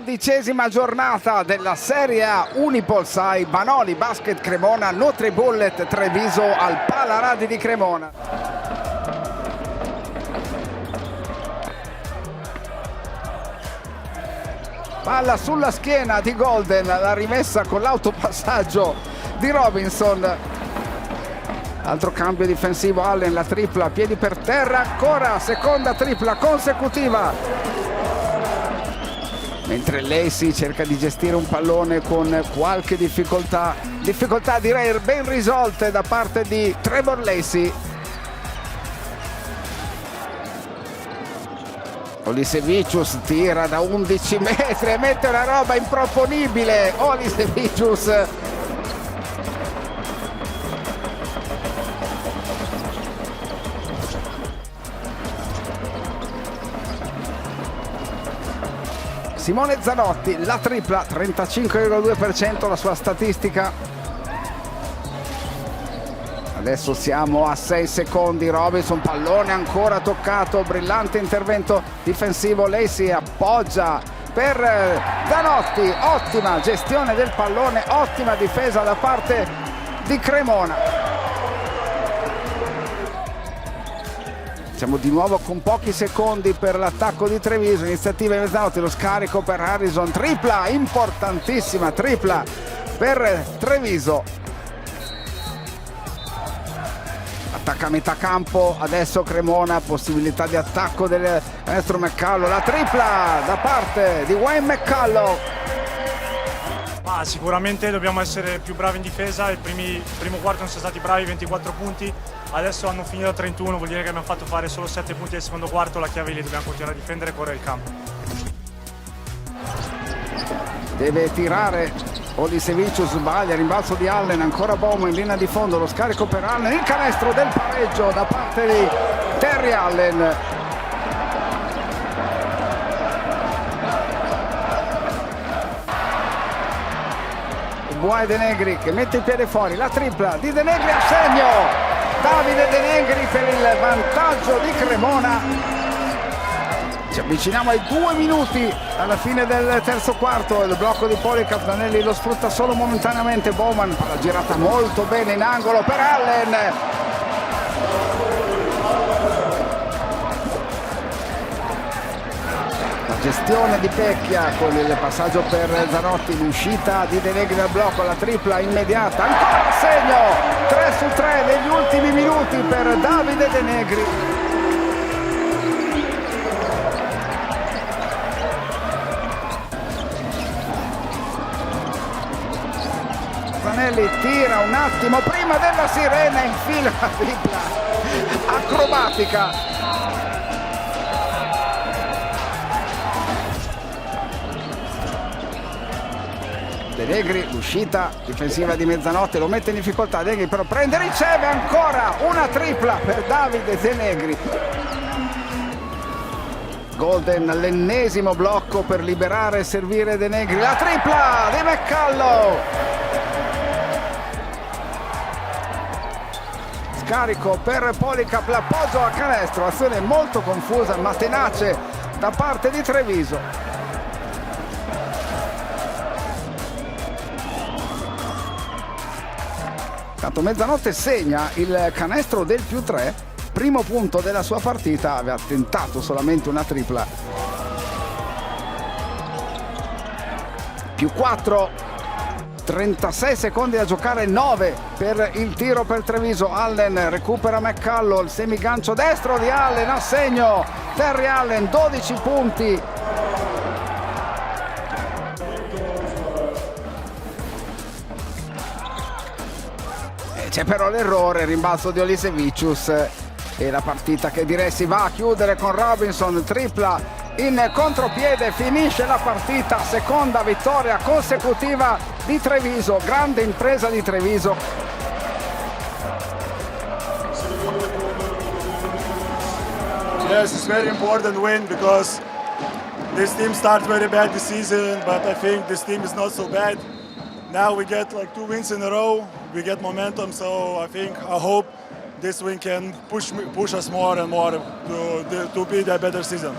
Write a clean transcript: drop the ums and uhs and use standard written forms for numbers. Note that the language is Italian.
12ª giornata della Serie A Unipol 6, Banoli Basket Cremona, Nutribullet Treviso al Palaradi di Cremona. Palla sulla schiena di Golden, la rimessa con l'autopassaggio di Robinson. Altro cambio difensivo, Allen, la tripla, piedi per terra, ancora seconda tripla consecutiva. Mentre Lacey cerca di gestire un pallone con qualche difficoltà direi ben risolte da parte di Trevor Lacey. Olisevicius tira da 11 metri e mette una roba improponibile. Olisevicius Simone Zanotti, la tripla, 35,2% la sua statistica. Adesso siamo a 6 secondi, Robinson, pallone ancora toccato, brillante intervento difensivo, Lacey appoggia per Zanotti, ottima gestione del pallone, ottima difesa da parte di Cremona. Siamo di nuovo con pochi secondi per l'attacco di Treviso, iniziativa di Zanotti, lo scarico per Harrison, tripla, importantissima tripla per Treviso. Attacca a metà campo, adesso Cremona, possibilità di attacco del canestro McCullough, la tripla da parte di Wayne McCullough. Sicuramente dobbiamo essere più bravi in difesa, il primo quarto non siamo stati bravi, 24 punti, adesso hanno finito a 31, vuol dire che abbiamo fatto fare solo 7 punti nel secondo quarto, la chiave lì, dobbiamo continuare a difendere e correre il campo. Deve tirare Olisevicius, sbaglia, rimbalzo di Allen, ancora Bowman in linea di fondo, lo scarico per Allen, il canestro del pareggio da parte di Terry Allen. Buai De Negri che mette il piede fuori, la tripla di De Negri a segno, Davide De Negri per il vantaggio di Cremona. Ci avviciniamo ai 2 minuti alla fine del terzo quarto, il blocco di Policap, Danelli lo sfrutta solo momentaneamente, Bowman, palla girata molto bene in angolo per Allen. La gestione di Pecchia con il passaggio per Zanotti, l'uscita di De Negri dal blocco, la tripla immediata, ancora segno, 3 su 3 negli ultimi minuti per Davide De Negri. Zanelli tira un attimo prima della sirena, infila la tripla acrobatica. De Negri, l'uscita difensiva di mezzanotte, lo mette in difficoltà, De Negri però prende, riceve ancora una tripla per Davide De Negri. Golden, l'ennesimo blocco per liberare e servire De Negri, la tripla di McCullough. Scarico per Policap, l'appoggio a canestro, azione molto confusa ma tenace da parte di Treviso. Tanto mezzanotte segna il canestro del +3, primo punto della sua partita, aveva tentato solamente una tripla. +4, 36 secondi da giocare, 9 per il tiro per Treviso. Allen recupera McCullough, il semigancio destro di Allen a segno, Terry Allen, 12 punti. C'è però l'errore, il rimbalzo di Olisevicius e la partita che direi si va a chiudere con Robinson, tripla in contropiede, finisce la partita, seconda vittoria consecutiva di Treviso, grande impresa di Treviso. Yes, it's very important win because this team started very bad this season, but I think this team is not so bad. Now we get like 2 wins in a row, we get momentum, so I hope this win can push us more and more to be a better season.